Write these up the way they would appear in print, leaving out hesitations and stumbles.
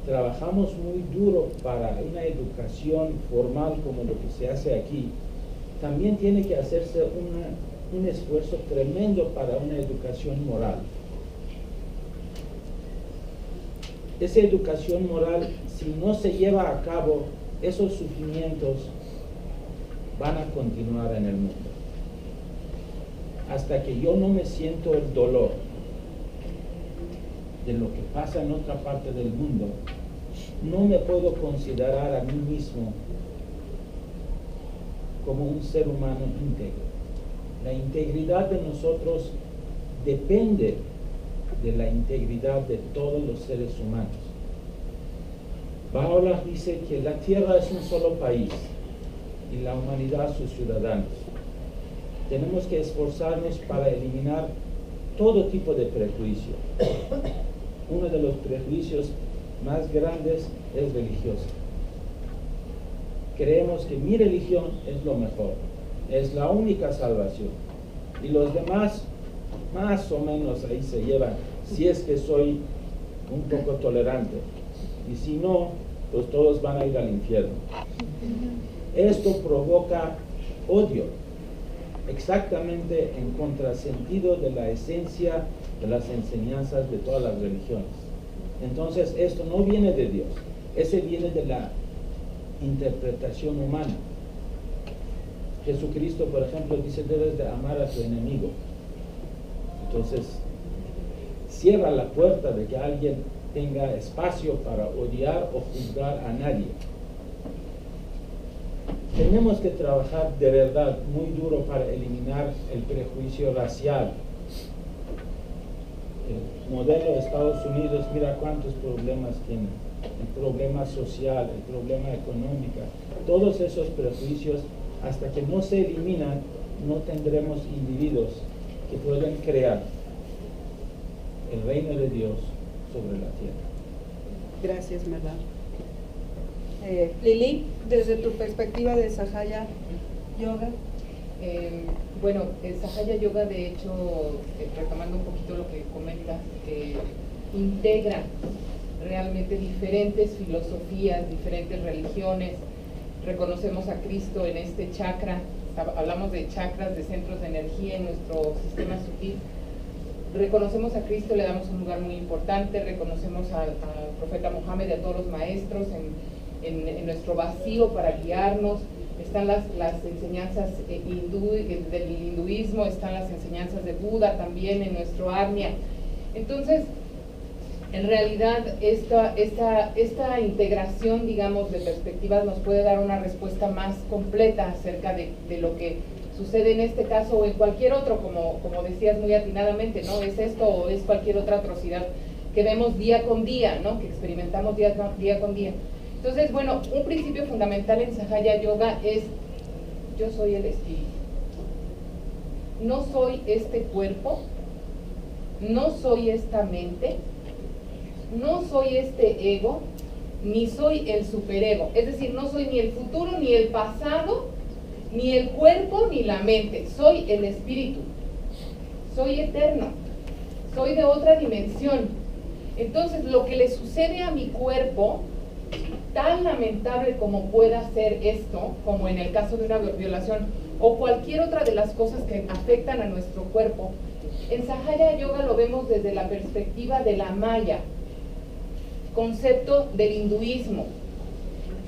trabajamos muy duro para una educación formal como lo que se hace aquí, también tiene que hacerse un esfuerzo tremendo para una educación moral. Esa educación moral, si no se lleva a cabo, esos sufrimientos van a continuar en el mundo. Hasta que yo no me siento el dolor de lo que pasa en otra parte del mundo, no me puedo considerar a mí mismo como un ser humano íntegro. La integridad de nosotros depende de la integridad de todos los seres humanos. Baha'u'lláh dice que la tierra es un solo país y la humanidad sus ciudadanos. Tenemos que esforzarnos para eliminar todo tipo de prejuicio. Uno de los prejuicios más grandes es religioso. Creemos que mi religión es lo mejor, es la única salvación, y los demás más o menos ahí se llevan, si es que soy un poco tolerante, y si no, pues todos van a ir al infierno. Esto provoca odio, exactamente en contrasentido de la esencia de las enseñanzas de todas las religiones. Entonces esto no viene de Dios, ese viene de la interpretación humana. Jesucristo, por ejemplo, dice: debes de amar a tu enemigo. Entonces cierra la puerta de que alguien tenga espacio para odiar o juzgar a nadie. Tenemos que trabajar de verdad muy duro para eliminar el prejuicio racial. El modelo de Estados Unidos, mira cuántos problemas tiene. El problema social, el problema económico, todos esos prejuicios, hasta que no se eliminan, no tendremos individuos que puedan crear el reino de Dios sobre la tierra. Gracias, Medar. Lili, desde tu perspectiva de Sahaya Yoga. Bueno, el Sahaya Yoga, de hecho, retomando un poquito lo que comentas, integra realmente diferentes filosofías, diferentes religiones. Reconocemos a Cristo en este chakra, hablamos de chakras, de centros de energía en nuestro sistema sutil. Reconocemos a Cristo, le damos un lugar muy importante, reconocemos al profeta Mohammed y a todos los maestros en nuestro vacío para guiarnos. Están las enseñanzas del hinduismo, están las enseñanzas de Buda también en nuestro Arnia. Entonces, en realidad, esta integración, digamos, de perspectivas nos puede dar una respuesta más completa acerca de lo que sucede en este caso o en cualquier otro, como decías muy atinadamente, ¿no? Es esto o es cualquier otra atrocidad que vemos día con día, ¿no? Que experimentamos día con día. Entonces, bueno, un principio fundamental en Sahaya Yoga es: yo soy el espíritu. No soy este cuerpo, no soy esta mente, no soy este ego, ni soy el superego. Es decir, no soy ni el futuro, ni el pasado, ni el cuerpo, ni la mente. Soy el espíritu. Soy eterno. Soy de otra dimensión. Entonces, lo que le sucede a mi cuerpo, tan lamentable como pueda ser esto, como en el caso de una violación o cualquier otra de las cosas que afectan a nuestro cuerpo, en Sahaya Yoga lo vemos desde la perspectiva de la Maya, concepto del hinduismo.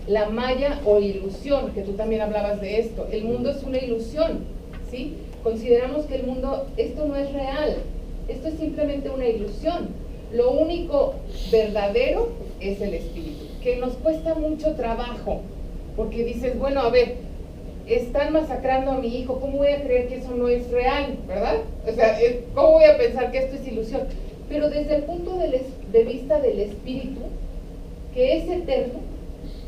La Maya o ilusión, que tú también hablabas de esto. El mundo es una ilusión, ¿sí? Consideramos que el mundo, esto no es real, esto es simplemente una ilusión. Lo único verdadero es el espíritu, que nos cuesta mucho trabajo, porque dices, bueno, a ver, están masacrando a mi hijo, ¿cómo voy a creer que eso no es real, verdad? O sea, ¿cómo voy a pensar que esto es ilusión? Pero desde el punto de vista del espíritu, que es eterno,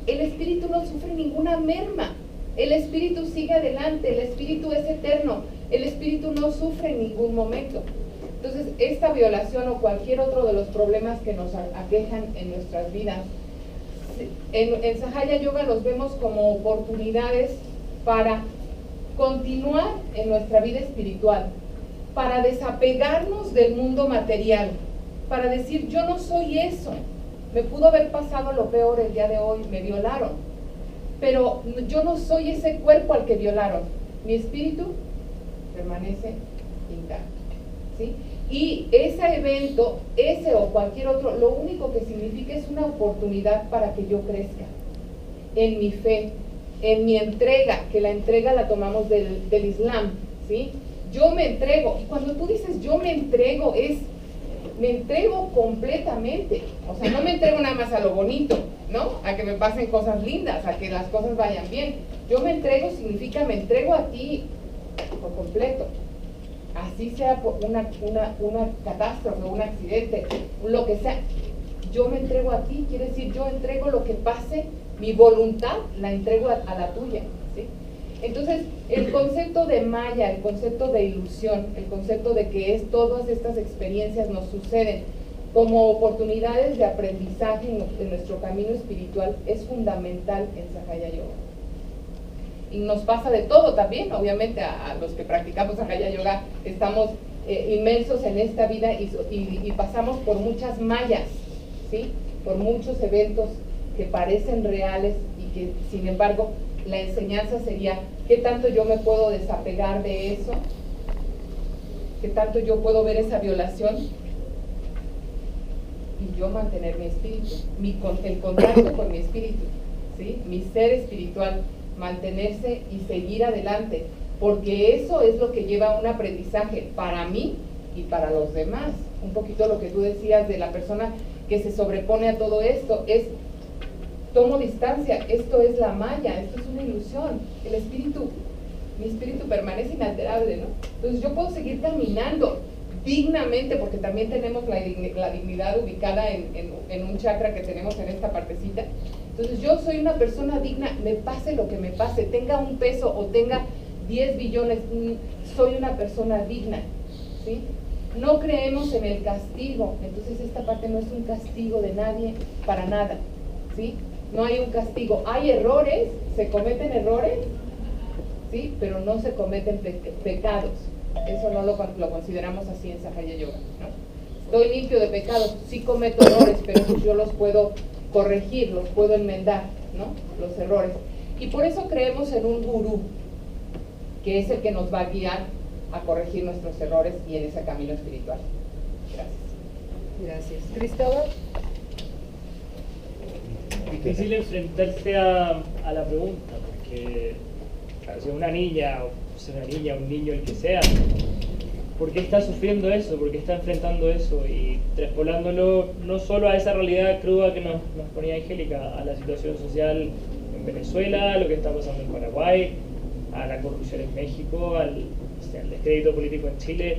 el espíritu no sufre ninguna merma, el espíritu sigue adelante, el espíritu es eterno, el espíritu no sufre en ningún momento. Entonces, esta violación o cualquier otro de los problemas que nos aquejan en nuestras vidas, en Sahaya Yoga los vemos como oportunidades para continuar en nuestra vida espiritual, para desapegarnos del mundo material, para decir, yo no soy eso, Me pudo haber pasado lo peor el día de hoy, me violaron, pero yo no soy ese cuerpo al que violaron. Mi espíritu permanece intacto, ¿sí? Y ese evento, ese o cualquier otro, lo único que significa es una oportunidad para que yo crezca en mi fe, en mi entrega, que la entrega la tomamos del Islam, ¿sí? Yo me entrego, y cuando tú dices yo me entrego, me entrego completamente. O sea, no me entrego nada más a lo bonito, ¿no? A que me pasen cosas lindas, a que las cosas vayan bien. Yo me entrego significa me entrego a ti por completo. Así sea por una catástrofe, un accidente, lo que sea. Yo me entrego a ti, quiere decir yo entrego lo que pase, mi voluntad la entrego a la tuya, ¿sí? Entonces, el concepto de maya, el concepto de ilusión, el concepto de que todas estas experiencias nos suceden como oportunidades de aprendizaje en nuestro camino espiritual es fundamental en Sahaya Yoga. Y nos pasa de todo también, obviamente a los que practicamos Sahaya Yoga estamos inmensos en esta vida y pasamos por muchas mayas, ¿sí? Por muchos eventos que parecen reales y que sin embargo la enseñanza sería ¿qué tanto yo me puedo desapegar de eso? ¿Qué tanto yo puedo ver esa violación? Y yo mantener mi espíritu, el contacto con mi espíritu, ¿sí? Mi ser espiritual, mantenerse y seguir adelante, porque eso es lo que lleva a un aprendizaje para mí y para los demás. Un poquito lo que tú decías de la persona que se sobrepone a todo esto, tomo distancia, esto es la maya, esto es una ilusión, mi espíritu permanece inalterable, ¿no? Entonces yo puedo seguir caminando dignamente, porque también tenemos la dignidad ubicada en un chakra que tenemos en esta partecita. Entonces yo soy una persona digna, me pase lo que me pase, tenga un peso o tenga 10 billones, soy una persona digna, ¿sí? No creemos en el castigo, entonces esta parte no es un castigo de nadie para nada, ¿sí? No hay un castigo, hay errores, se cometen errores, ¿sí? Pero no se cometen pecados. Eso no lo consideramos así en Sahaya Yoga, ¿no? Estoy limpio de pecados, sí cometo errores, pero yo los puedo corregir, los puedo enmendar, ¿no? Los errores. Y por eso creemos en un gurú, que es el que nos va a guiar a corregir nuestros errores y en ese camino espiritual. Gracias. Gracias. Cristóbal. Difícil enfrentarse a la pregunta, porque si una niña, un niño, el que sea, ¿por qué está sufriendo eso? ¿Por qué está enfrentando eso? Y traspolándolo no solo a esa realidad cruda que nos ponía Angélica, a la situación social en Venezuela, a lo que está pasando en Paraguay, a la corrupción en México, al descrédito político en Chile,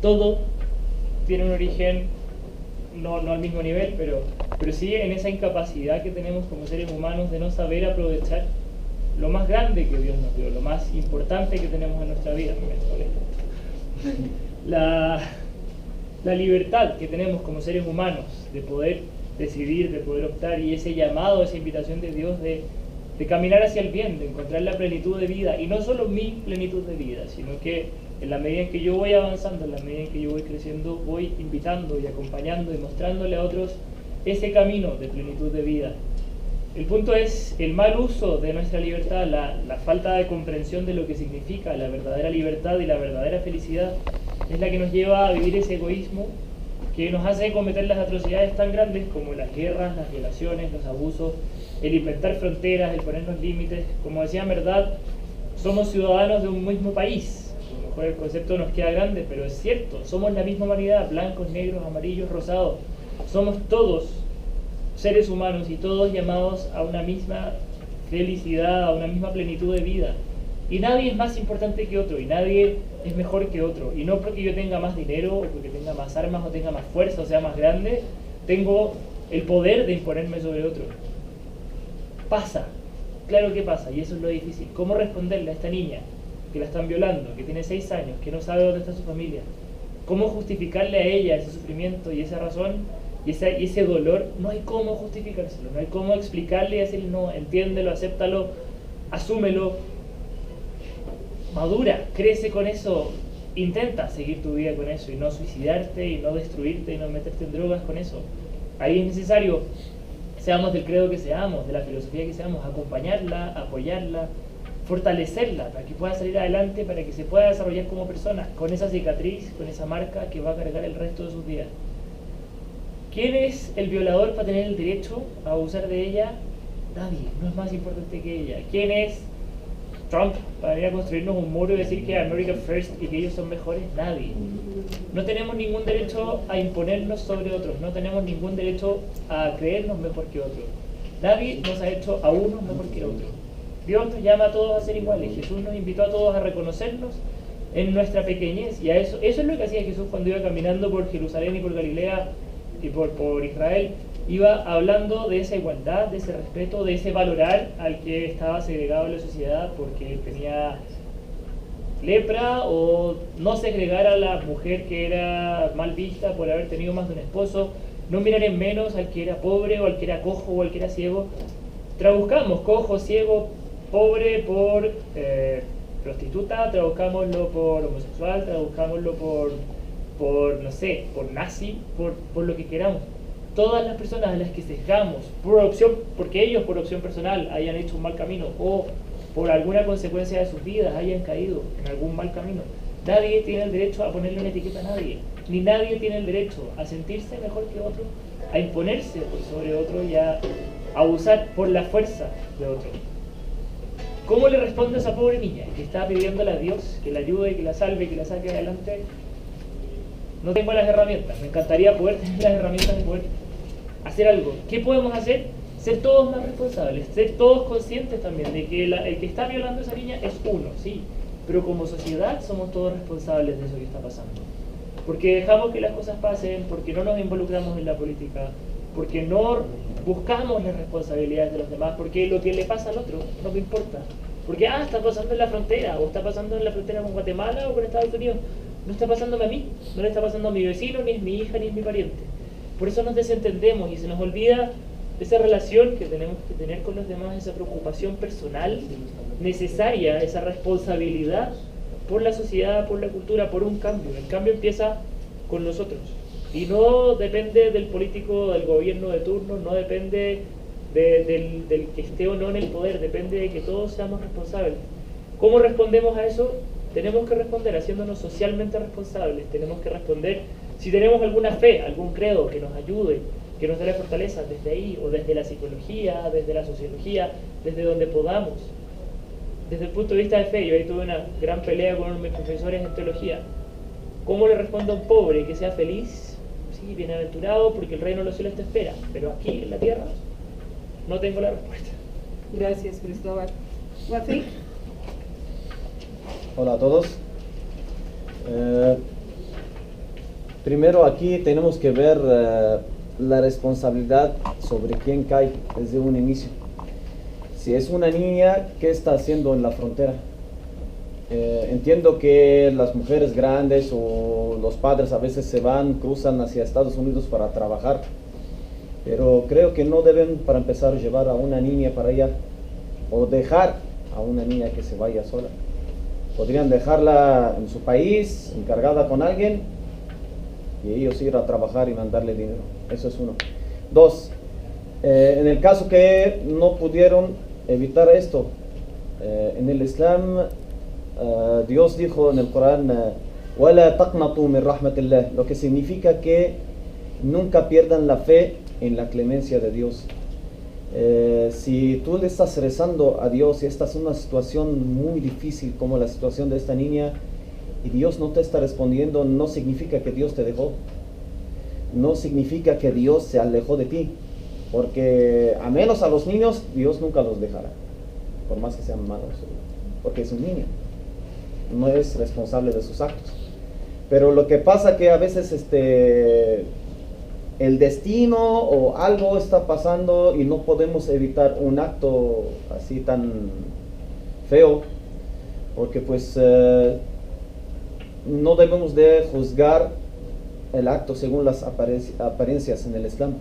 todo tiene un origen, no al mismo nivel, pero sí en esa incapacidad que tenemos como seres humanos de no saber aprovechar lo más grande que Dios nos dio, lo más importante que tenemos en nuestra vida. La libertad que tenemos como seres humanos de poder decidir, de poder optar, y ese llamado, esa invitación de Dios de caminar hacia el bien, de encontrar la plenitud de vida, y no solo mi plenitud de vida, sino que en la medida en que yo voy avanzando, en la medida en que yo voy creciendo, voy invitando y acompañando y mostrándole a otros ese camino de plenitud de vida. El punto es el mal uso de nuestra libertad, la falta de comprensión de lo que significa la verdadera libertad y la verdadera felicidad, es la que nos lleva a vivir ese egoísmo que nos hace cometer las atrocidades tan grandes como las guerras, las violaciones, los abusos, el inventar fronteras, el ponernos límites. Como decía, en verdad, somos ciudadanos de un mismo país. A lo mejor el concepto nos queda grande, pero es cierto, somos la misma humanidad, blancos, negros, amarillos, rosados. Somos todos seres humanos y todos llamados a una misma felicidad, a una misma plenitud de vida. Y nadie es más importante que otro, y nadie es mejor que otro. Y no porque yo tenga más dinero, o porque tenga más armas, o tenga más fuerza, o sea más grande, tengo el poder de imponerme sobre otro. Pasa, claro que pasa, y eso es lo difícil. ¿Cómo responderle a esta niña que la están violando, que tiene 6 años, que no sabe dónde está su familia? ¿Cómo justificarle a ella ese sufrimiento y esa razón y ese dolor? No hay cómo justificárselo, no hay cómo explicarle y decirle no, entiéndelo, acéptalo, asúmelo. Madura, crece con eso, intenta seguir tu vida con eso y no suicidarte y no destruirte y no meterte en drogas con eso. Ahí es necesario seamos del credo que seamos, de la filosofía que seamos, acompañarla, apoyarla, fortalecerla para que pueda salir adelante, para que se pueda desarrollar como persona, con esa cicatriz, con esa marca que va a cargar el resto de sus días. ¿Quién es el violador para tener el derecho a abusar de ella? Nadie, no es más importante que ella. ¿Quién es Trump para venir a construirnos un muro y decir que America First y que ellos son mejores? Nadie. No tenemos ningún derecho a imponernos sobre otros, no tenemos ningún derecho a creernos mejor que otros. Nadie nos ha hecho a unos mejor que otros. Dios nos llama a todos a ser iguales. Jesús nos invitó a todos a reconocernos en nuestra pequeñez, y a eso es lo que hacía Jesús cuando iba caminando por Jerusalén y por Galilea y por Israel. Iba hablando de esa igualdad, de ese respeto, de ese valorar al que estaba segregado en la sociedad porque tenía lepra, o no segregar a la mujer que era mal vista por haber tenido más de un esposo, no mirar en menos al que era pobre o al que era cojo o al que era ciego. Traduzcamos cojo, ciego, pobre por prostituta, traduzcámoslo por homosexual, traduzcámoslo por no sé, por nazi, por lo que queramos. Todas las personas a las que sesgamos por opción, porque ellos por opción personal hayan hecho un mal camino o por alguna consecuencia de sus vidas hayan caído en algún mal camino, nadie tiene el derecho a ponerle una etiqueta a nadie, ni nadie tiene el derecho a sentirse mejor que otro, a imponerse por sobre otro y a abusar por la fuerza de otro. ¿Cómo le responde a esa pobre niña que está pidiéndole a Dios que la ayude, que la salve, que la saque adelante? No tengo las herramientas, me encantaría poder tener las herramientas de poder hacer algo. ¿Qué podemos hacer? Ser todos más responsables, ser todos conscientes también de que el que está violando a esa niña es uno, sí, pero como sociedad somos todos responsables de eso que está pasando. Porque dejamos que las cosas pasen, porque no nos involucramos en la política, porque no buscamos las responsabilidades de los demás, porque lo que le pasa al otro no me importa. Porque, está pasando en la frontera, o está pasando en la frontera con Guatemala o con Estados Unidos. No está pasándome a mí, no le está pasando a mi vecino, ni es mi hija, ni es mi pariente. Por eso nos desentendemos y se nos olvida esa relación que tenemos que tener con los demás, esa preocupación personal necesaria, esa responsabilidad por la sociedad, por la cultura, por un cambio. El cambio empieza con nosotros y no depende del político, del gobierno de turno, no depende del que esté o no en el poder, depende de que todos seamos responsables. ¿Cómo respondemos a eso? Tenemos que responder haciéndonos socialmente responsables, tenemos que responder si tenemos alguna fe, algún credo que nos ayude, que nos dé la fortaleza desde ahí, o desde la psicología, desde la sociología, desde donde podamos. Desde el punto de vista de fe, yo ahí tuve una gran pelea con uno de mis profesores en teología. ¿Cómo le respondo a un pobre que sea feliz? Sí, bienaventurado, porque el reino de los cielos te espera, pero aquí en la tierra no tengo la respuesta. Gracias, Cristóbal. Wafik. Hola a todos. Primero aquí tenemos que ver la responsabilidad sobre quién cae desde un inicio. Si es una niña, ¿qué está haciendo en la frontera? Entiendo que las mujeres grandes o los padres a veces cruzan hacia Estados Unidos para trabajar, pero creo que no deben, para empezar, llevar a una niña para allá o dejar a una niña que se vaya sola. Podrían dejarla en su país, encargada con alguien, y ellos ir a trabajar y mandarle dinero. Eso es uno. Dos, en el caso que no pudieron evitar esto, en el Islam, Dios dijo en el Corán, وَلَا تَقْنَطُوا مِنْ رَحْمَةِ اللَّهِ, lo que significa que nunca pierdan la fe en la clemencia de Dios. Si tú le estás rezando a Dios y esta es una situación muy difícil como la situación de esta niña y Dios no te está respondiendo, no significa que Dios te dejó, no significa que Dios se alejó de ti, porque a menos a los niños Dios nunca los dejará, por más que sean malos, porque es un niño, no es responsable de sus actos. Pero lo que pasa que a veces el destino o algo está pasando y no podemos evitar un acto así tan feo, porque pues no debemos de juzgar el acto según las apariencias en el Islam.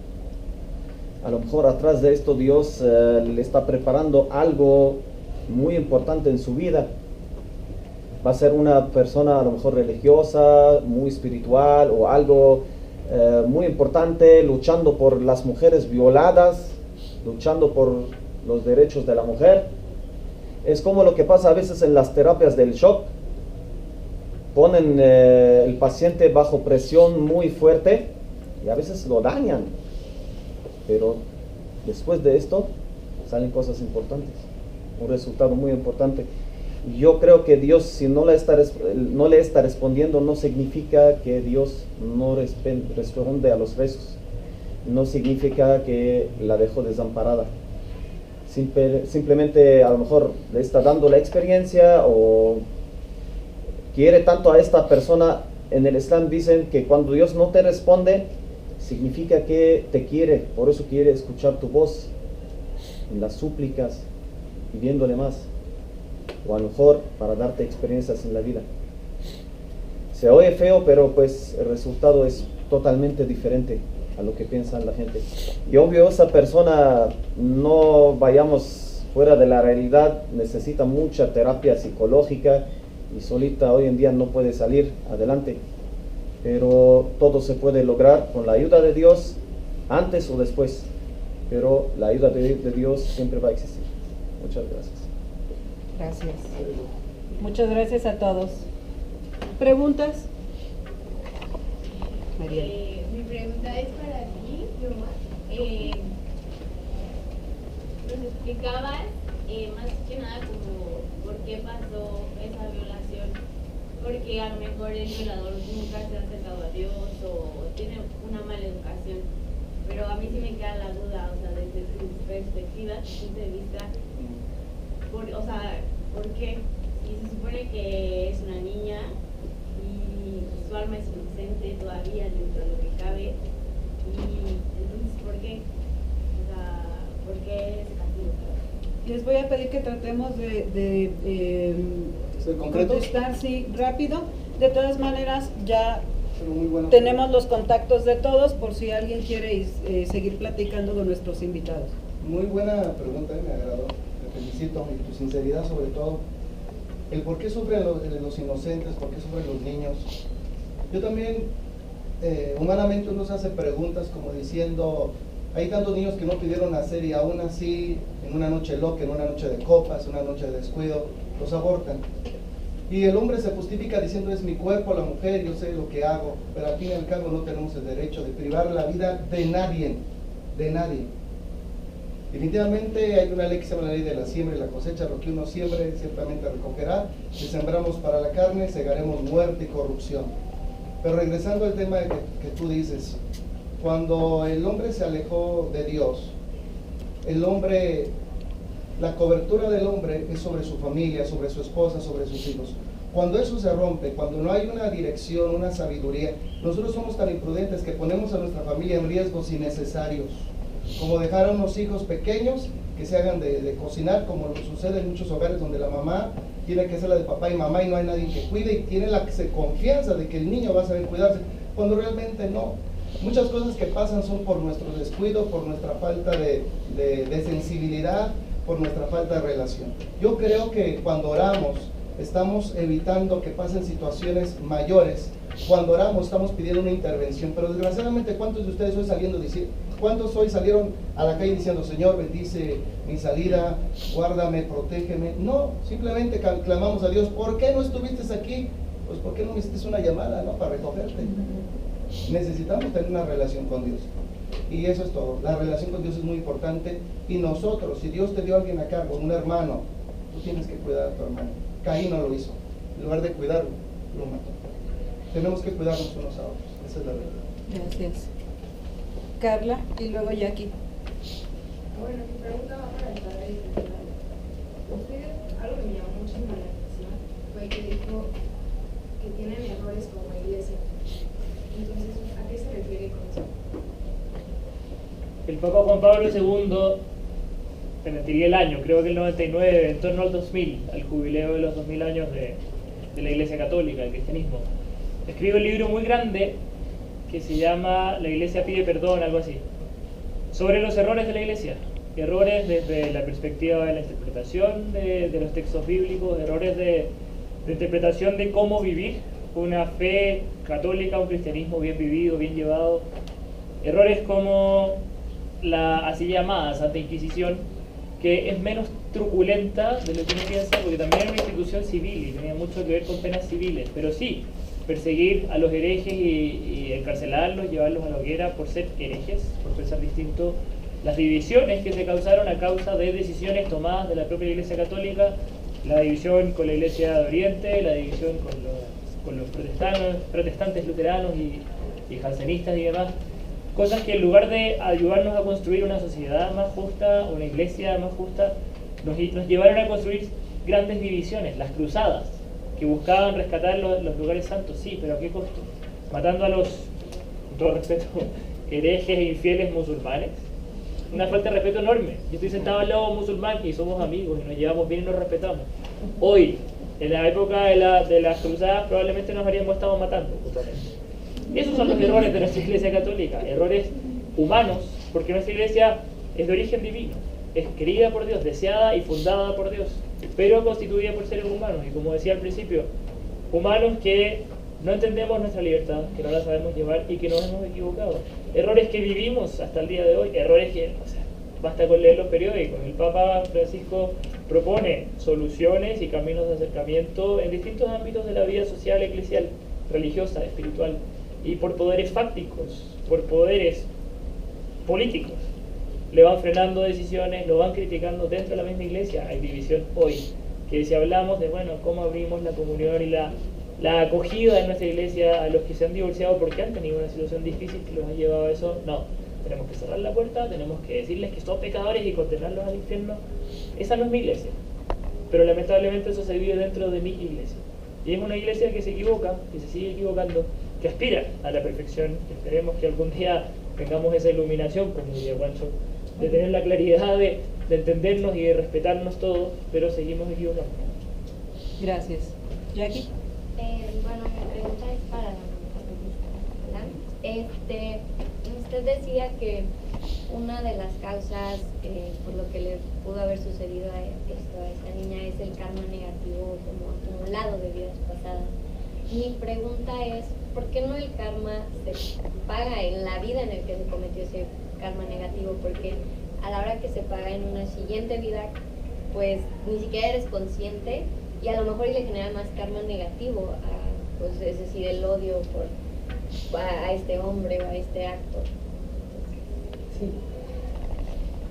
A lo mejor atrás de esto Dios le está preparando algo muy importante en su vida. Va a ser una persona a lo mejor religiosa, muy espiritual o algo muy importante, luchando por las mujeres violadas luchando por los derechos de la mujer. Es como lo que pasa a veces en las terapias del shock. Ponen el paciente bajo presión muy fuerte y a veces lo dañan. Pero después de esto salen cosas importantes, un resultado muy importante. Yo creo que Dios, si no le está respondiendo, no significa que Dios no responde a los rezos. No significa que la dejó desamparada. Simplemente a lo mejor le está dando la experiencia o quiere tanto a esta persona. En el Islam dicen que cuando Dios no te responde, significa que te quiere, por eso quiere escuchar tu voz en las súplicas, pidiéndole más, o a lo mejor para darte experiencias en la vida. Se oye feo, pero pues el resultado es totalmente diferente a lo que piensa la gente. Y obvio, esa persona, no vayamos fuera de la realidad, necesita mucha terapia psicológica y solita hoy en día no puede salir adelante. Pero todo se puede lograr con la ayuda de Dios, antes o después. Pero la ayuda de Dios siempre va a existir. Muchas gracias. Gracias. Muchas gracias a todos. ¿Preguntas? María. Mi pregunta es para ti, Luma. Nos explicabas más que nada como por qué pasó esa violación, porque a lo mejor el violador nunca se ha acercado a Dios o tiene una mala educación, pero a mí sí me queda la duda, o sea, desde tu perspectiva, tu punto de vista, ¿por qué? Y se supone que es una niña y su alma es inocente todavía dentro de lo que cabe, y entonces ¿por qué? O sea, ¿por qué ese castigo? Les voy a pedir que tratemos de contestar, sí, rápido. De todas maneras, ya tenemos los contactos de todos por si alguien quiere seguir platicando con nuestros invitados. Muy buena pregunta, me agradó. Te felicito y tu sinceridad sobre todo. El por qué sufren los inocentes, por qué sufren los niños. Yo también, humanamente uno se hace preguntas como diciendo, hay tantos niños que no pidieron nacer y aún así, en una noche loca, en una noche de copas, en una noche de descuido, los abortan. Y el hombre se justifica diciendo, es mi cuerpo, la mujer, yo sé lo que hago, pero al fin y al cabo no tenemos el derecho de privar la vida de nadie, de nadie. Definitivamente hay una ley que se llama la ley de la siembra y la cosecha, lo que uno siembre ciertamente recogerá, si sembramos para la carne, segaremos muerte y corrupción. Pero regresando al tema que tú dices, cuando el hombre se alejó de Dios, el hombre, la cobertura del hombre es sobre su familia, sobre su esposa, sobre sus hijos. Cuando eso se rompe, cuando no hay una dirección, una sabiduría, nosotros somos tan imprudentes que ponemos a nuestra familia en riesgos innecesarios, como dejar a unos hijos pequeños que se hagan de cocinar, como sucede en muchos hogares donde la mamá tiene que ser la de papá y mamá y no hay nadie que cuide y tiene la confianza de que el niño va a saber cuidarse, cuando realmente no. Muchas cosas que pasan son por nuestro descuido, por nuestra falta de sensibilidad, por nuestra falta de relación. Yo creo que cuando oramos estamos evitando que pasen situaciones mayores. Cuando oramos estamos pidiendo una intervención, pero desgraciadamente ¿cuántos de ustedes cuántos hoy salieron a la calle diciendo, Señor, bendice mi salida, guárdame, protégeme? No, simplemente clamamos a Dios, ¿por qué no estuviste aquí? Pues ¿por qué no me hiciste una llamada, no, para recogerte? Necesitamos tener una relación con Dios. Y eso es todo. La relación con Dios es muy importante. Y nosotros, si Dios te dio a alguien a cargo, un hermano, tú tienes que cuidar a tu hermano. Caín no lo hizo. En lugar de cuidarlo, lo mató. Tenemos que cuidarnos unos a otros. Esa es la verdad. Gracias. Carla y luego Jackie. Bueno, mi pregunta va para el padre Israel. Usted, algo que me llamó muchísimo la atención fue que dijo que tienen errores como iglesia. Entonces, ¿a qué se refiere con eso? El Papa Juan Pablo II, te mentiría el año, creo que el 99, en torno al 2000, al jubileo de los 2000 años de la Iglesia Católica, del cristianismo, escribe un libro muy grande que se llama La Iglesia pide perdón, algo así, sobre los errores de la Iglesia. Errores desde la perspectiva de la interpretación de los textos bíblicos, errores de interpretación de cómo vivir una fe católica, un cristianismo bien vivido, bien llevado. Errores como la así llamada Santa Inquisición, que es menos truculenta de lo que uno piensa, porque también era una institución civil y tenía mucho que ver con penas civiles, pero sí, perseguir a los herejes y encarcelarlos, llevarlos a la hoguera por ser herejes, por pensar distinto, las divisiones que se causaron a causa de decisiones tomadas de la propia Iglesia Católica, la división con la Iglesia de Oriente, la división con los protestantes luteranos y jansenistas y demás, cosas que en lugar de ayudarnos a construir una sociedad más justa, una iglesia más justa, nos llevaron a construir grandes divisiones, las cruzadas, que buscaban rescatar los lugares santos, sí, pero ¿a qué costo? Matando a los, con todo respeto, herejes e infieles musulmanes. Una falta de respeto enorme. Yo estoy sentado al lado de un musulmán y somos amigos y nos llevamos bien y nos respetamos. Hoy, en la época de las cruzadas, probablemente nos habríamos estado matando, justamente. Esos son los errores de nuestra Iglesia Católica, errores humanos, porque nuestra Iglesia es de origen divino, es querida por Dios, deseada y fundada por Dios, pero constituida por seres humanos, y como decía al principio, humanos que no entendemos nuestra libertad, que no la sabemos llevar y que nos hemos equivocado. Errores que vivimos hasta el día de hoy, errores que, o sea, basta con leer los periódicos. El Papa Francisco propone soluciones y caminos de acercamiento en distintos ámbitos de la vida social, eclesial, religiosa, espiritual, y por poderes fácticos, por poderes políticos. Le van frenando decisiones, lo van criticando dentro de la misma iglesia. Hay división hoy, que si hablamos de, bueno, cómo abrimos la comunión y la acogida de nuestra iglesia a los que se han divorciado porque han tenido una situación difícil que los ha llevado a eso, no. Tenemos que cerrar la puerta, tenemos que decirles que son pecadores y condenarlos al infierno. Esa no es mi iglesia. Pero lamentablemente eso se vive dentro de mi iglesia. Y es una iglesia que se equivoca, que se sigue equivocando, que aspira a la perfección. Esperemos que algún día tengamos esa iluminación, como diría Juancho, de tener la claridad de entendernos y de respetarnos todos, pero seguimos equivocando. Gracias. Jackie. Bueno, mi pregunta es para la usted decía que una de las causas por lo que le pudo haber sucedido a esta niña es el karma negativo como acumulado de vidas pasadas. Mi pregunta es, ¿por qué no el karma se paga en la vida en la que se cometió ese karma negativo? Porque a la hora que se paga en una siguiente vida, pues ni siquiera eres consciente y a lo mejor le genera más karma negativo, pues es decir, el odio a este hombre o a este acto. Sí.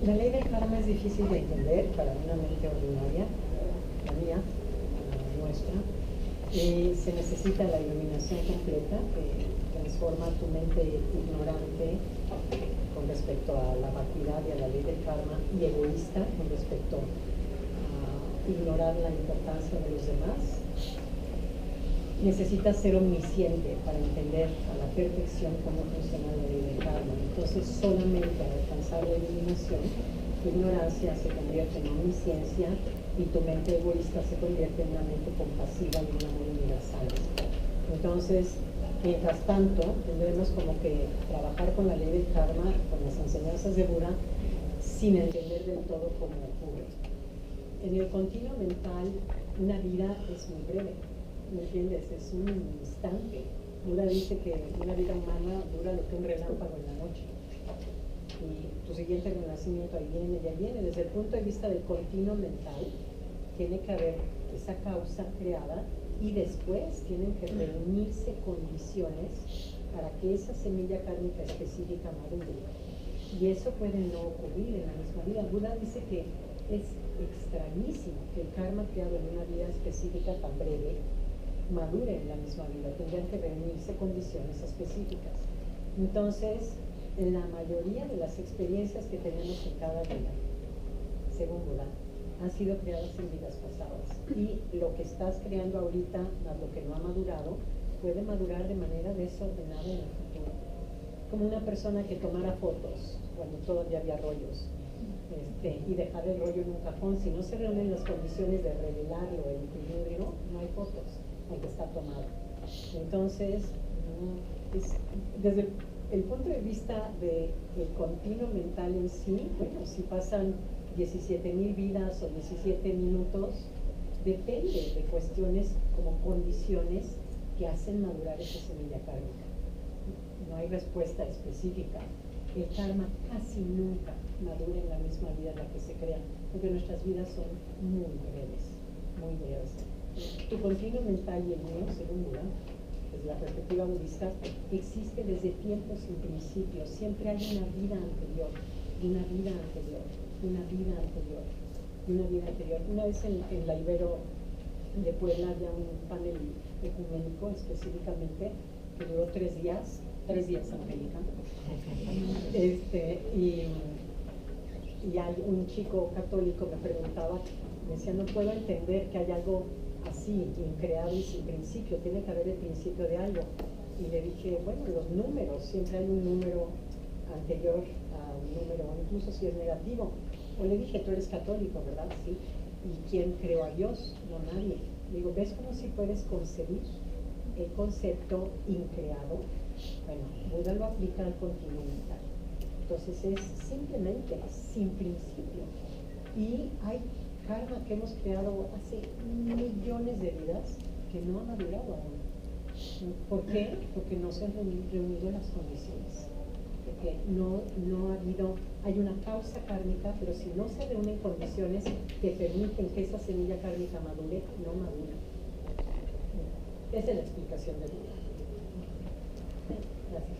La ley del karma es difícil de entender para una mente ordinaria, la mía, la nuestra. Se necesita la iluminación completa que transforma tu mente ignorante con respecto a la vacuidad y a la ley del karma y egoísta con respecto a ignorar la importancia de los demás. Necesitas ser omnisciente para entender a la perfección cómo funciona la ley del karma. Entonces, solamente al alcanzar la iluminación, tu ignorancia se convierte en omnisciencia y tu mente egoísta se convierte en una mente compasiva y un amor universal. Entonces, mientras tanto, tendremos como que trabajar con la ley del karma, con las enseñanzas de Buda, sin entender del todo cómo ocurre. En el continuo mental, una vida es muy breve. ¿Me entiendes? Es un instante. Buda dice que una vida humana dura lo que un relámpago en la noche. Y tu siguiente renacimiento ahí viene, ya viene. Desde el punto de vista del continuo mental, tiene que haber esa causa creada y después tienen que reunirse condiciones para que esa semilla kármica específica madure. Y eso puede no ocurrir en la misma vida. Buda dice que es extrañísimo que el karma creado en una vida específica tan breve madure en la misma vida, tendrían que reunirse condiciones específicas. Entonces, en la mayoría de las experiencias que tenemos en cada vida, según Buda, han sido creadas en vidas pasadas. Y lo que estás creando ahorita, más lo que no ha madurado, puede madurar de manera desordenada en el futuro. Como una persona que tomara fotos cuando todavía había rollos y dejar el rollo en un cajón. Si no se reúnen las condiciones de revelarlo e imprimirlo, no hay fotos, aunque está tomado. Entonces, desde el punto de vista del continuo mental en sí, bueno, si pasan 17,000 vidas o 17 minutos, depende de cuestiones como condiciones que hacen madurar esa semilla kármica. No hay respuesta específica. el karma casi nunca madura en la misma vida en la que se crea, porque nuestras vidas son muy breves, muy breves. Tu continuo mental y el mío, según Buda, desde la perspectiva budista, existe desde tiempos sin principio. Siempre hay una vida anterior, una vida anterior, una vida anterior, una vida anterior. Una vez en la Ibero de Puebla había un panel ecuménico específicamente que duró 3 días, Angélica. Y hay un chico católico me preguntaba, me decía, no puedo entender que hay algo así, increado y sin principio, tiene que haber el principio de algo. Y le dije, bueno, los números, siempre hay un número anterior a un número, incluso si es negativo. O le dije, tú eres católico, ¿verdad? Sí. ¿Y quién creó a Dios? No, nadie. Le digo, ¿ves cómo si puedes concebir el concepto increado? Bueno, Buda lo aplica al continuo mental. Entonces es simplemente sin principio. Y hay karma que hemos creado hace millones de vidas que no han madurado aún. ¿Por qué? Porque no se han reunido las condiciones. Porque no ha habido, hay una causa kármica, pero si no se reúnen condiciones que permiten que esa semilla kármica madure, no madura. Esa es la explicación de Buda. Gracias.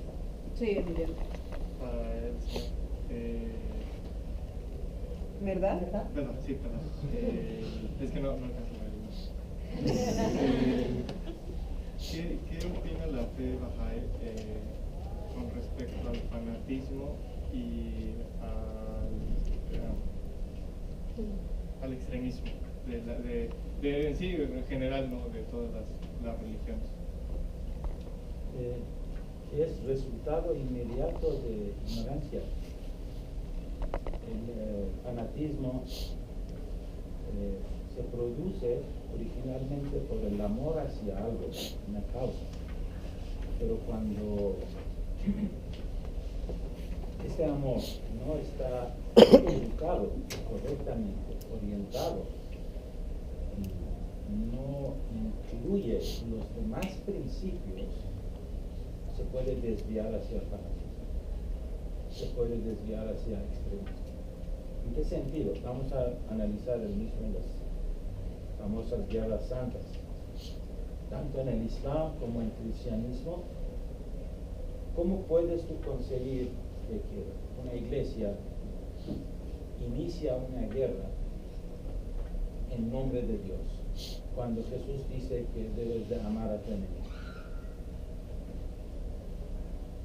Sí, evidente. ¿Verdad? Perdón, sí, perdón. Es que no alcanzo a ver. ¿Qué opina la fe Bahá'í con respecto al fanatismo y al extremismo? En sí, en general, ¿no? De todas las religiones. Es resultado inmediato de ignorancia. El fanatismo se produce originalmente por el amor hacia algo, una causa. Pero cuando este amor no está educado correctamente, orientado, no incluye los demás principios, se puede desviar hacia el fanatismo, se puede desviar hacia el extremismo. ¿En qué sentido? Vamos a analizar el mismo en las famosas guerras santas. Tanto en el Islam como en el cristianismo, ¿cómo puedes tú conseguir que una iglesia inicia una guerra en nombre de Dios, cuando Jesús dice que debes de amar a tu enemigo?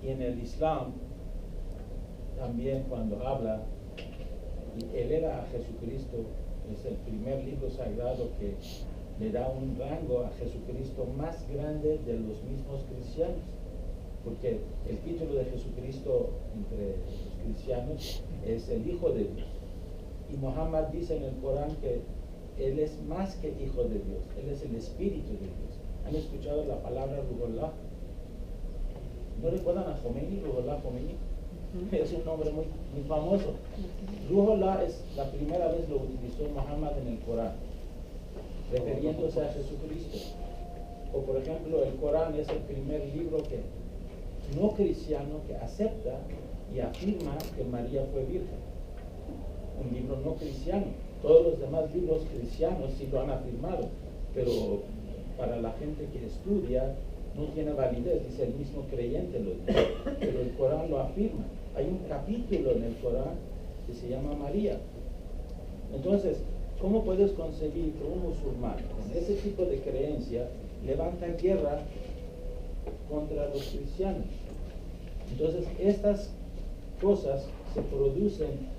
Y en el Islam, también cuando habla y eleva a Jesucristo, es el primer libro sagrado que le da un rango a Jesucristo más grande de los mismos cristianos, porque el título de Jesucristo entre los cristianos es el Hijo de Dios. Y Muhammad dice en el Corán que Él es más que Hijo de Dios, Él es el Espíritu de Dios. ¿Han escuchado la palabra Ruhollah? ¿No recuerdan a Khomeini, Ruhollah Khomeini? Es un nombre muy famoso. Ruhollah es la primera vez lo utilizó Muhammad en el Corán, refiriéndose a Jesucristo. O por ejemplo, el Corán es el primer libro no cristiano que acepta y afirma que María fue virgen. Un libro no cristiano. Todos los demás libros cristianos sí lo han afirmado, pero para la gente que estudia no tiene validez, dice el mismo creyente lo dice, pero el Corán lo afirma. Hay un capítulo en el Corán que se llama María. Entonces, ¿cómo puedes conseguir que un musulmán con ese tipo de creencia levanta guerra contra los cristianos? Entonces, estas cosas se producen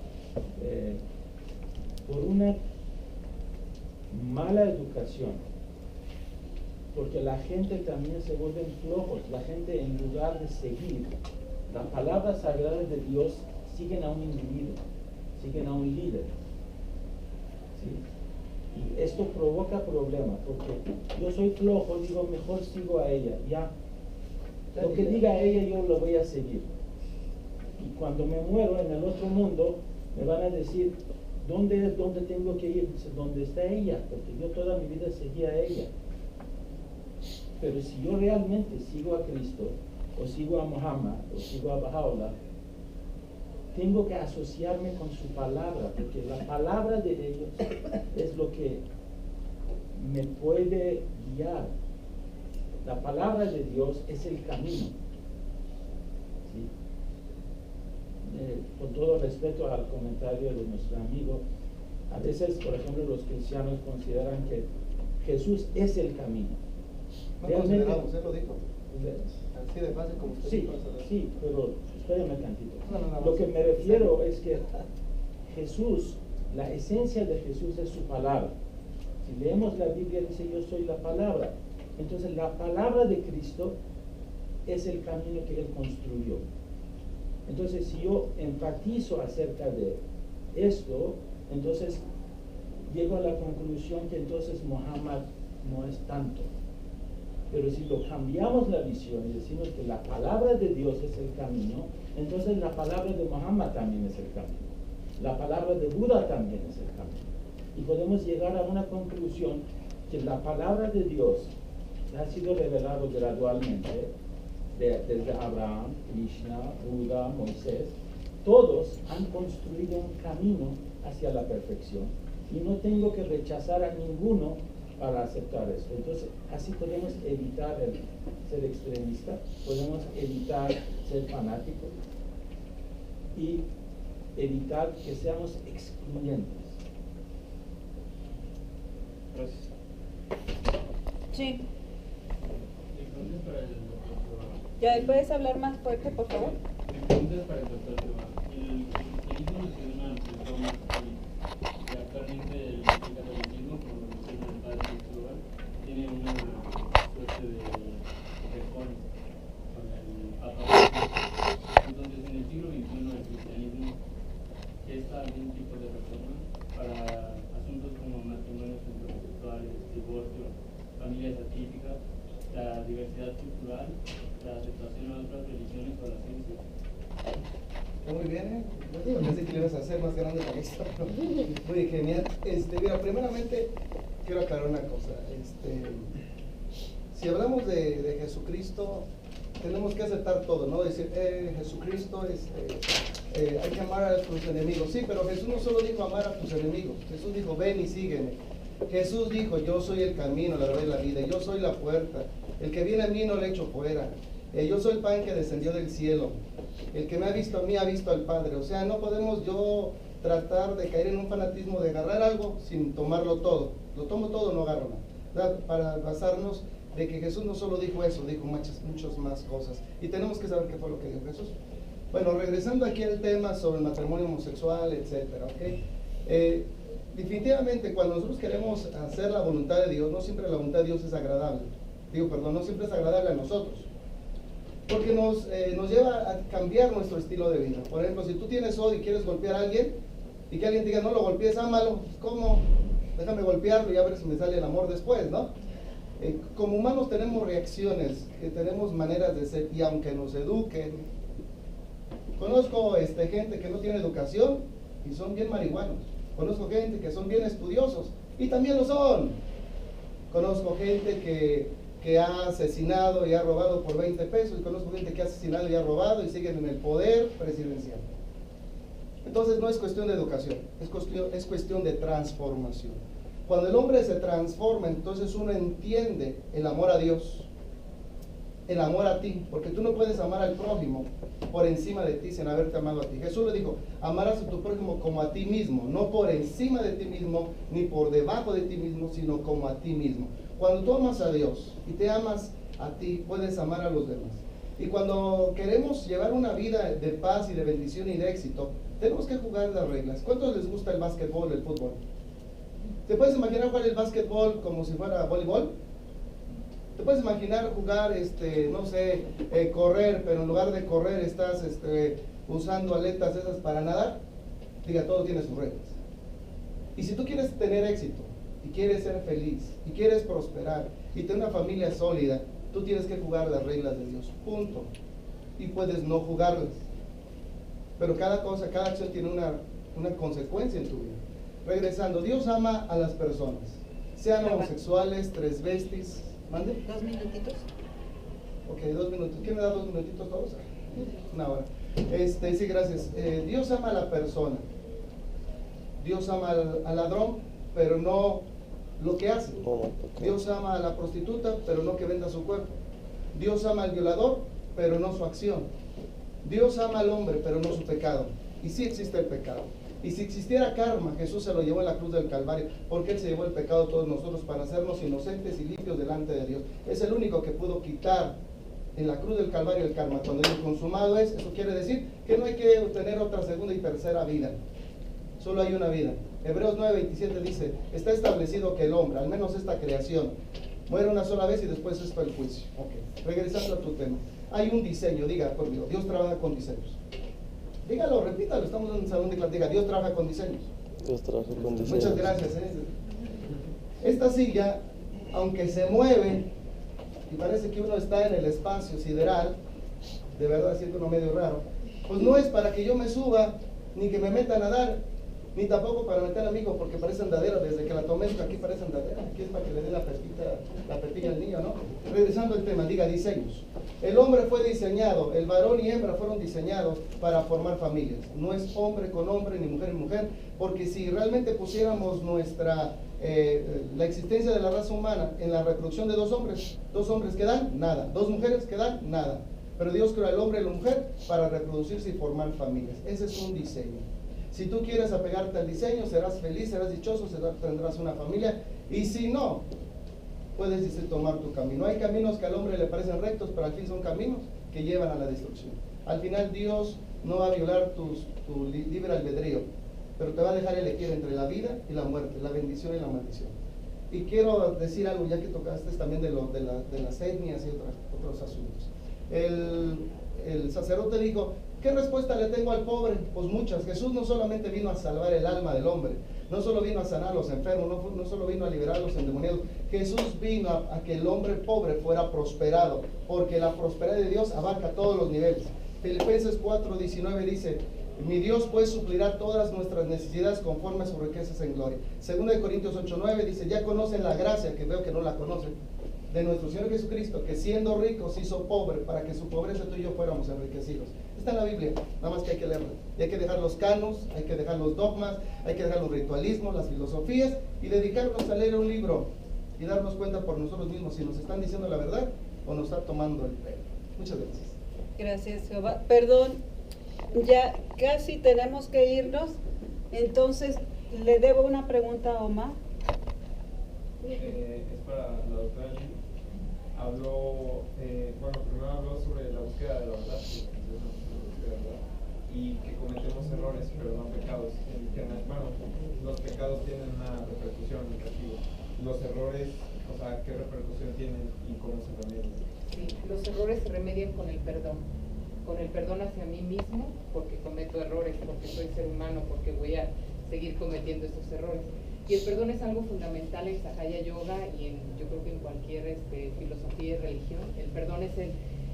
por una mala educación, porque la gente también se vuelve flojos. La gente, en lugar de seguir la palabra sagrada de Dios, siguen a un individuo, siguen a un líder. ¿Sí? Y esto provoca problemas, porque yo soy flojo, digo, mejor sigo a ella, ya. Lo que diga ella yo lo voy a seguir. Y cuando me muero en el otro mundo, me van a decir, ¿dónde tengo que ir? Dice, ¿dónde está ella? Porque yo toda mi vida seguí a ella. Pero si yo realmente sigo a Cristo, o sigo a Muhammad, o sigo a Baha'u'llah, tengo que asociarme con su palabra, porque la palabra de ellos es lo que me puede guiar. La palabra de Dios es el camino. ¿Sí? Con todo respeto al comentario de nuestro amigo, a veces, por ejemplo, los cristianos consideran que Jesús es el camino. No consideramos, él lo dijo. Así de fácil como usted Sí, dijo. sí, pero espérame tantito. No, Lo que me refiero es que Jesús, la esencia de Jesús es su palabra. Si leemos la Biblia, dice yo soy la palabra. Entonces la palabra de Cristo es el camino que Él construyó. Entonces si yo enfatizo acerca de esto, entonces llego a la conclusión que entonces Muhammad no es tanto. Pero si lo cambiamos la visión y decimos que la palabra de Dios es el camino, entonces la palabra de Muhammad también es el camino. La palabra de Buda también es el camino. Y podemos llegar a una conclusión que la palabra de Dios ha sido revelado gradualmente desde Abraham, Krishna, Buda, Moisés. Todos han construido un camino hacia la perfección y no tengo que rechazar a ninguno para aceptar eso. Entonces, así podemos evitar el ser extremista, podemos evitar ser fanáticos y evitar que seamos excluyentes. Gracias. Sí. Entonces, para el doctor Silva. ¿Ya puedes hablar más fuerte, por favor? Entonces, para el doctor Silva. El cristianismo es una religión más católica. Y actualmente el catolicismo, como lo menciona el padre Silva, tiene una suerte de reforma con el Papa. Entonces, en el siglo XXI, el cristianismo gesta algún tipo de reforma para asuntos como matrimonios heterosexuales, divorcio, familias atípicas, la diversidad cultural, la aceptación a otras religiones o la ciencia. Muy bien, ¿eh? Yo pensé que le ibas a hacer más grande la lista. Muy genial. Mira, primeramente quiero aclarar una cosa. Si hablamos de Jesucristo, tenemos que aceptar todo, ¿no? Decir, Jesucristo, hay que amar a tus enemigos. Sí, pero Jesús no solo dijo amar a tus enemigos. Jesús dijo, ven y sígueme. Jesús dijo, yo soy el camino, la verdad y la vida. Yo soy la puerta. El que viene a mí no le echo fuera. Yo soy el pan que descendió del cielo. El que me ha visto a mí ha visto al Padre. O sea, no podemos yo tratar de caer en un fanatismo de agarrar algo sin tomarlo todo. Lo tomo todo, no agarro nada. Para basarnos de que Jesús no solo dijo eso, dijo muchas más cosas. Y tenemos que saber qué fue lo que dijo Jesús. Bueno, regresando aquí al tema sobre el matrimonio homosexual, etcétera, ¿ok? Definitivamente, cuando nosotros queremos hacer la voluntad de Dios, no siempre la voluntad de Dios es agradable. No siempre es agradable a nosotros. Porque nos lleva a cambiar nuestro estilo de vida. Por ejemplo, si tú tienes odio y quieres golpear a alguien, y que alguien diga, no lo golpees, ámalo, ¿cómo? Déjame golpearlo y a ver si me sale el amor después, ¿no? Como humanos tenemos reacciones, tenemos maneras de ser, y aunque nos eduquen, conozco gente que no tiene educación y son bien marihuanos. Conozco gente que son bien estudiosos y también lo son. Conozco gente que ha asesinado y ha robado por 20 pesos y conozco gente que ha asesinado y ha robado y siguen en el poder presidencial. Entonces no es cuestión de educación, es cuestión de transformación. Cuando el hombre se transforma, entonces uno entiende el amor a Dios, el amor a ti, porque tú no puedes amar al prójimo por encima de ti sin haberte amado a ti. Jesús le dijo, amarás a tu prójimo como a ti mismo, no por encima de ti mismo, ni por debajo de ti mismo, sino como a ti mismo. Cuando tú amas a Dios y te amas a ti, puedes amar a los demás. Y cuando queremos llevar una vida de paz y de bendición y de éxito, tenemos que jugar las reglas. ¿Cuántos les gusta el básquetbol, el fútbol? ¿Te puedes imaginar jugar el básquetbol como si fuera voleibol? ¿Te puedes imaginar jugar, no sé, correr, pero en lugar de correr estás usando aletas esas para nadar? Diga, todo tiene sus reglas. Y si tú quieres tener éxito, y quieres ser feliz, y quieres prosperar, y tener una familia sólida, tú tienes que jugar las reglas de Dios, punto. Y puedes no jugarlas. Pero cada cosa, cada acción tiene una consecuencia en tu vida. Regresando, Dios ama a las personas, sean homosexuales, transvestis. ¿Mande? 2 minutitos. Ok, 2 minutos. ¿Quién me da 2 minutitos todos? Una hora. Sí, gracias. Dios ama a la persona. Dios ama al ladrón, pero no lo que hace. Dios ama a la prostituta, pero no que venda su cuerpo. Dios ama al violador, pero no su acción. Dios ama al hombre, pero no su pecado. Y sí existe el pecado. Y si existiera karma, Jesús se lo llevó en la cruz del Calvario, porque Él se llevó el pecado de todos nosotros para hacernos inocentes y limpios delante de Dios. Es el único que pudo quitar en la cruz del Calvario el karma. Cuando dice consumado es, eso quiere decir que no hay que tener otra segunda y tercera vida. Solo hay una vida. Hebreos 9:27 dice, está establecido que el hombre, al menos esta creación, muere una sola vez y después está el juicio. Ok, regresando a tu tema. Hay un diseño, diga conmigo, Dios trabaja con diseños. Dígalo, repítalo, estamos en un salón de clase, diga, Dios trabaja con diseños. Dios trabaja con diseños. Muchas gracias. Esta silla, aunque se mueve y parece que uno está en el espacio sideral, de verdad siento uno medio raro, pues no es para que yo me suba, ni que me meta a nadar, ni tampoco para meter a mi hijo, porque parece andadera, desde que la tomé, aquí parece andadera, aquí es para que le dé la pepilla al niño, ¿no? Regresando al tema, diga diseños. El hombre fue diseñado, el varón y hembra fueron diseñados para formar familias. No es hombre con hombre, ni mujer con mujer, porque si realmente pusiéramos la existencia de la raza humana en la reproducción de dos hombres que dan nada, dos mujeres que dan nada. Pero Dios creó al hombre y la mujer para reproducirse y formar familias. Ese es un diseño. Si tú quieres apegarte al diseño, serás feliz, serás dichoso, tendrás una familia. Y si no, puedes tomar tu camino. Hay caminos que al hombre le parecen rectos, pero al fin son caminos que llevan a la destrucción. Al final Dios no va a violar tu libre albedrío, pero te va a dejar elegir entre la vida y la muerte, la bendición y la maldición. Y quiero decir algo, ya que tocaste también de las etnias y otros asuntos. El sacerdote dijo, ¿qué respuesta le tengo al pobre? Pues muchas. Jesús no solamente vino a salvar el alma del hombre, no solo vino a sanar a los enfermos, no solo vino a liberar a los endemoniados. Jesús vino a que el hombre pobre fuera prosperado, porque la prosperidad de Dios abarca todos los niveles. Filipenses 4:19 dice, mi Dios pues suplirá todas nuestras necesidades conforme a sus riquezas en gloria. 2 Corintios 8:9 dice, ya conocen la gracia, que veo que no la conocen, de nuestro Señor Jesucristo, que siendo rico se hizo pobre, para que su pobreza tú y yo fuéramos enriquecidos. Está en la Biblia, nada más que hay que leerla. Y hay que dejar los canos, hay que dejar los dogmas, hay que dejar los ritualismos, las filosofías, y dedicarnos a leer un libro y darnos cuenta por nosotros mismos si nos están diciendo la verdad o nos está tomando el pelo. Muchas gracias. Gracias, Jehová. Perdón, ya casi tenemos que irnos, entonces le debo una pregunta a Omar. Es para la doctora Lili. Primero habló sobre la búsqueda de la verdad, y que cometemos errores, pero no pecados. Los pecados tienen una repercusión negativa. Los errores, ¿qué repercusión tienen y cómo se remedian? Sí, los errores se remedian con el perdón hacia mí mismo, porque cometo errores, porque soy ser humano, porque voy a seguir cometiendo estos errores. Y el perdón es algo fundamental en Sahaya Yoga y yo creo que en cualquier filosofía y religión. El perdón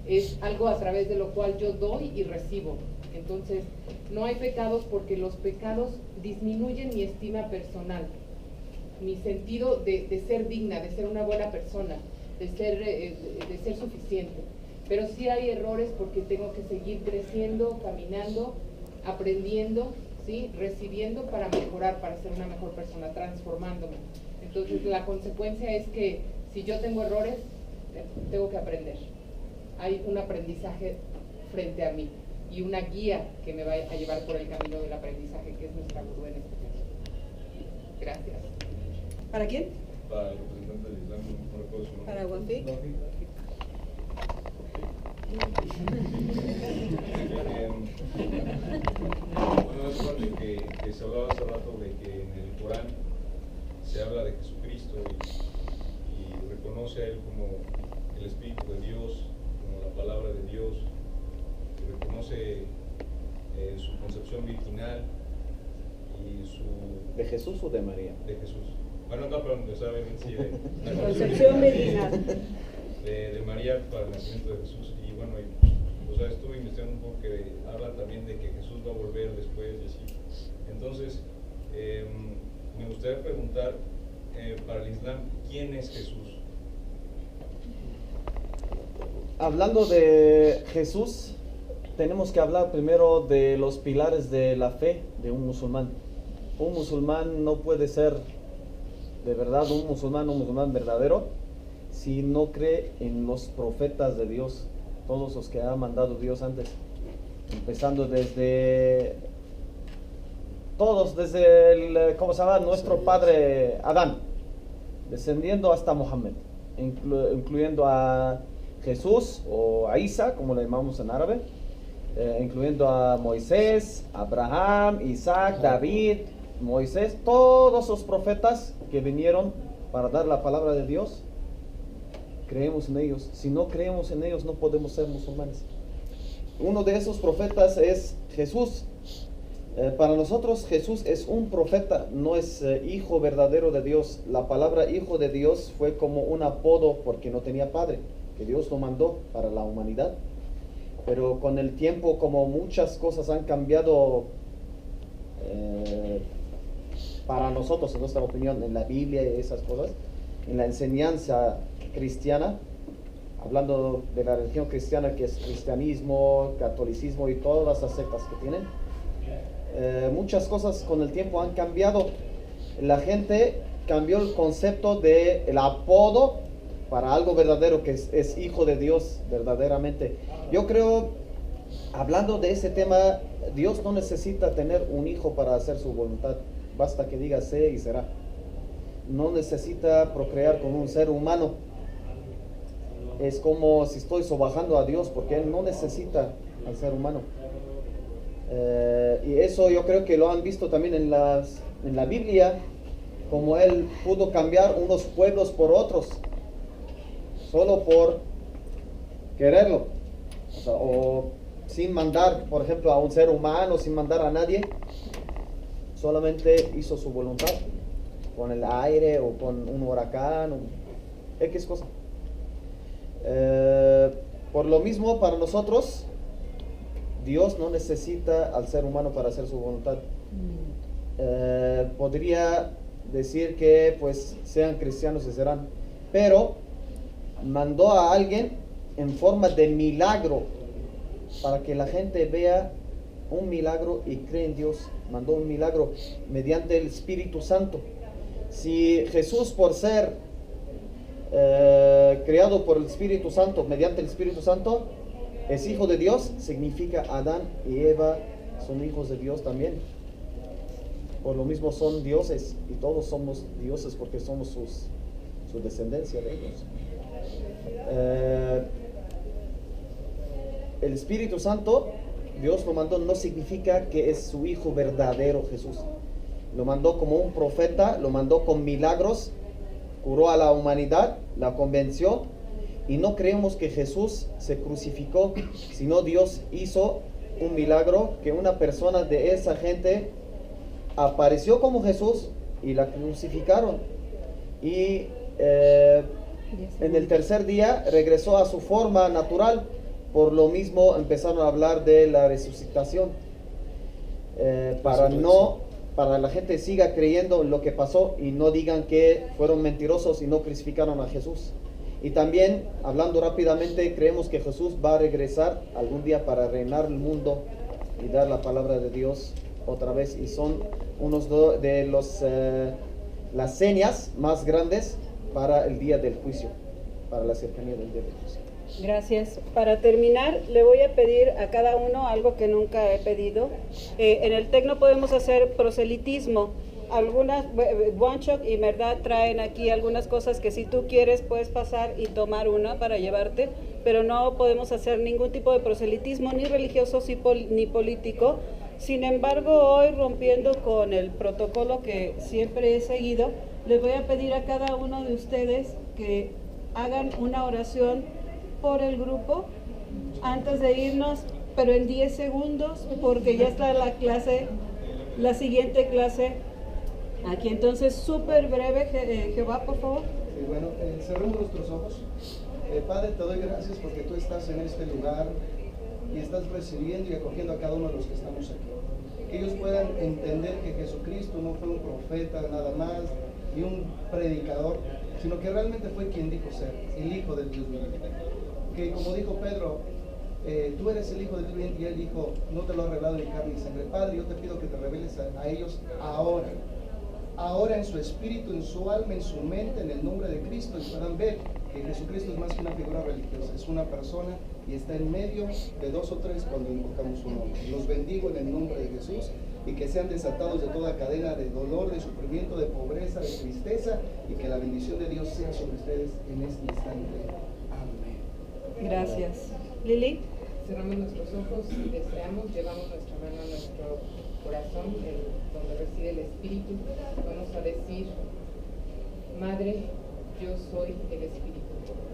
es algo a través de lo cual yo doy y recibo. Entonces, no hay pecados porque los pecados disminuyen mi estima personal, mi sentido de ser digna, de ser una buena persona, de ser suficiente. Pero sí hay errores porque tengo que seguir creciendo, caminando, aprendiendo, ¿sí? Recibiendo para mejorar, para ser una mejor persona, transformándome. Entonces la consecuencia es que si yo tengo errores, tengo que aprender. Hay un aprendizaje frente a mí y una guía que me va a llevar por el camino del aprendizaje, que es nuestra gurú en este caso. Gracias. ¿Para quién? Para el representante del Islam, no recuerdo su nombre. Para Wafik. Bueno, es parte que se hablaba hace rato de que en el Corán se habla de Jesucristo y reconoce a Él como el Espíritu de Dios, como la palabra de Dios, y reconoce su concepción virginal y su... ¿De Jesús o de María? De Jesús. Bueno, no, perdón, saben sí, de concepción virginal. De María para el nacimiento de Jesús. Y bueno, estuve investigando un poco que habla también de que Jesús va a volver después y así. Entonces, me gustaría preguntar, para el Islam, ¿quién es Jesús? Hablando de Jesús, tenemos que hablar primero de los pilares de la fe de un musulmán. Un musulmán no puede ser de verdad un musulmán verdadero, si no cree en los profetas de Dios, todos los que ha mandado Dios antes, empezando desde nuestro padre Adán, descendiendo hasta Mohammed, incluyendo a Jesús o a Isa, como le llamamos en árabe, incluyendo a Moisés, Abraham, Isaac, David, Moisés, todos los profetas que vinieron para dar la palabra de Dios. Creemos en ellos. Si no creemos en ellos, no podemos ser musulmanes. Uno de esos profetas es Jesús. Para nosotros Jesús es un profeta, no es hijo verdadero de Dios. La palabra hijo de Dios fue como un apodo porque no tenía padre, que Dios lo mandó para la humanidad. Pero con el tiempo, como muchas cosas han cambiado para nosotros, en nuestra opinión, en la Biblia y esas cosas, en la enseñanza cristiana, hablando de la religión cristiana, que es cristianismo, catolicismo y todas las sectas que tienen, muchas cosas con el tiempo han cambiado. La gente cambió el concepto del apodo para algo verdadero, que es hijo de Dios verdaderamente. Yo creo, hablando de ese tema, Dios no necesita tener un hijo para hacer su voluntad. Basta que diga sé y será. No necesita procrear con un ser humano. Es como si estoy sobajando a Dios, porque Él no necesita al ser humano. Y eso yo creo que lo han visto también en la Biblia, como Él pudo cambiar unos pueblos por otros, solo por quererlo. O sin mandar, por ejemplo, a un ser humano, sin mandar a nadie, solamente hizo su voluntad, con el aire o con un huracán o X cosa. Por lo mismo, para nosotros, Dios no necesita al ser humano para hacer su voluntad. Podría decir que pues sean cristianos y serán, pero mandó a alguien en forma de milagro para que la gente vea un milagro y cree en Dios. Mandó un milagro mediante el Espíritu Santo. Si Jesús, por ser creado por el Espíritu Santo, mediante el Espíritu Santo, es hijo de Dios, significa Adán y Eva son hijos de Dios también. Por lo mismo son dioses, y todos somos dioses porque somos su descendencia de ellos. El Espíritu Santo, Dios lo mandó, no significa que es su hijo verdadero Jesús. Lo mandó como un profeta, lo mandó con milagros, curó a la humanidad, la convenció, y no creemos que Jesús se crucificó, sino Dios hizo un milagro, que una persona de esa gente apareció como Jesús y la crucificaron. Y en el tercer día regresó a su forma natural. Por lo mismo empezaron a hablar de la resucitación, para la gente siga creyendo en lo que pasó y no digan que fueron mentirosos y no crucificaron a Jesús. Y también, hablando rápidamente, creemos que Jesús va a regresar algún día para reinar el mundo y dar la palabra de Dios otra vez, y son unos de las señas más grandes para el día del juicio, para la cercanía del día del juicio. Gracias. Para terminar, le voy a pedir a cada uno algo que nunca he pedido. En el TEC no podemos hacer proselitismo. Algunas, Wanchok y Verdad traen aquí algunas cosas que si tú quieres puedes pasar y tomar una para llevarte, pero no podemos hacer ningún tipo de proselitismo, ni religioso ni político. Sin embargo, hoy, rompiendo con el protocolo que siempre he seguido, les voy a pedir a cada uno de ustedes que hagan una oración por el grupo antes de irnos, pero en 10 segundos, porque ya está la siguiente clase aquí. Entonces, súper breve, Jehová, por favor. Sí, bueno, cerremos nuestros ojos. Padre, te doy gracias porque tú estás en este lugar y estás recibiendo y acogiendo a cada uno de los que estamos aquí. Que ellos puedan entender que Jesucristo no fue un profeta nada más, ni un predicador, sino que realmente fue quien dijo ser, el Hijo del Dios vivo. Que como dijo Pedro, tú eres el Hijo del Dios viviente, y él dijo, no te lo ha revelado ni carne ni sangre. Padre, yo te pido que te reveles a ellos ahora en su espíritu, en su alma, en su mente, en el nombre de Cristo, y puedan ver que Jesucristo es más que una figura religiosa, es una persona y está en medio de dos o tres cuando invocamos su nombre. Los bendigo en el nombre de Jesús, y que sean desatados de toda cadena de dolor, de sufrimiento, de pobreza, de tristeza, y que la bendición de Dios sea sobre ustedes en este instante. Amén. Gracias. Lili. Cerramos nuestros ojos y deseamos, llevamos nuestra mano a nuestro corazón, donde reside el Espíritu. Vamos a decir, Madre, yo soy el Espíritu.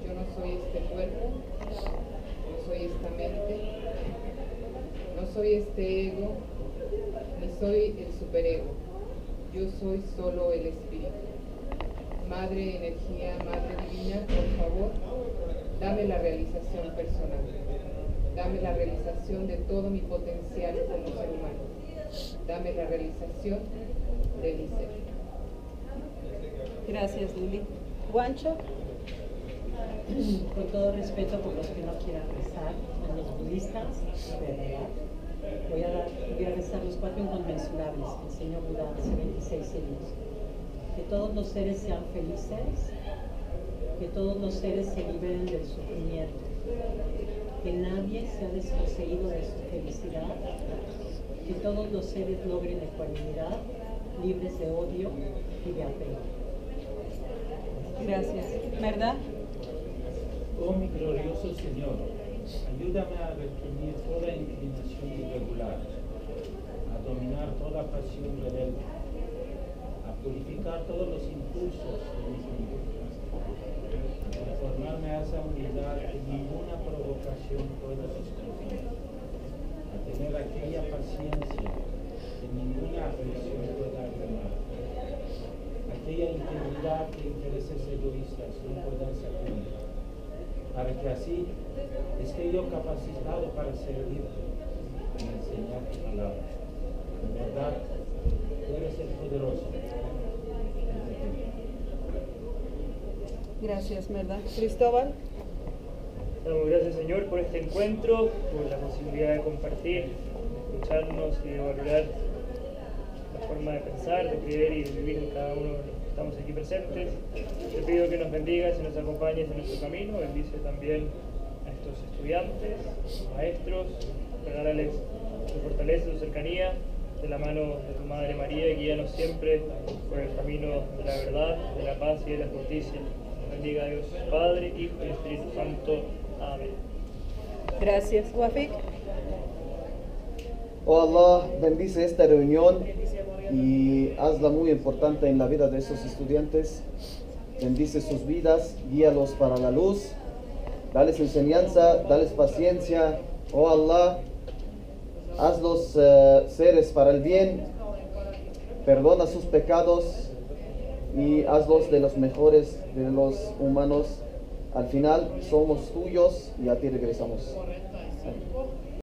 Yo no soy este cuerpo, no soy esta mente, no soy este ego, ni soy el superego. Yo soy solo el Espíritu. Madre energía, Madre divina, por favor, dame la realización personal. Dame la realización de todo mi potencial como ser humano. Dame la realización de mi ser. Gracias, Lili. Juancho. Con todo respeto por los que no quieran rezar, a los budistas, ¿verdad? Voy a rezar los 4 inconmensurables que enseñó Buda hace 26 siglos. Que todos los seres sean felices, que todos los seres se liberen del sufrimiento, que nadie sea desposeído de su felicidad, que todos los seres logren ecuanimidad, libres de odio y de apego. Gracias. ¿Verdad? Oh mi glorioso Señor, ayúdame a reprimir toda inclinación irregular, a dominar toda pasión rebelde, a purificar todos los impulsos de mis vidas, a transformarme a esa humildad que ninguna provocación pueda destruir, a tener aquella paciencia que ninguna aflicción pueda abrumar, aquella integridad que intereses egoístas no puedan sacudir, para que así esté yo capacitado para servirte y enseñar tu palabra. En verdad, tú eres el poderoso. Gracias, ¿verdad? Cristóbal. Damos gracias, Señor, por este encuentro, por la posibilidad de compartir, de escucharnos y de valorar la forma de pensar, de creer y de vivir en cada uno de los que estamos aquí presentes. Te pido que nos bendigas y nos acompañes en nuestro camino. Bendice también a estos estudiantes, maestros, regálales tu fortaleza, tu cercanía, de la mano de tu Madre María, y guíanos siempre por el camino de la verdad, de la paz y de la justicia. Bendiga a Dios, Padre, Hijo y Espíritu Santo. Amén. Gracias. Wafik. Oh Allah, bendice esta reunión y hazla muy importante en la vida de esos estudiantes. Bendice sus vidas, guíalos para la luz, dales enseñanza, dales paciencia. Oh Allah, hazlos seres para el bien, perdona sus pecados y hazlos de los mejores de los humanos. Al final somos tuyos y a ti regresamos. Amén.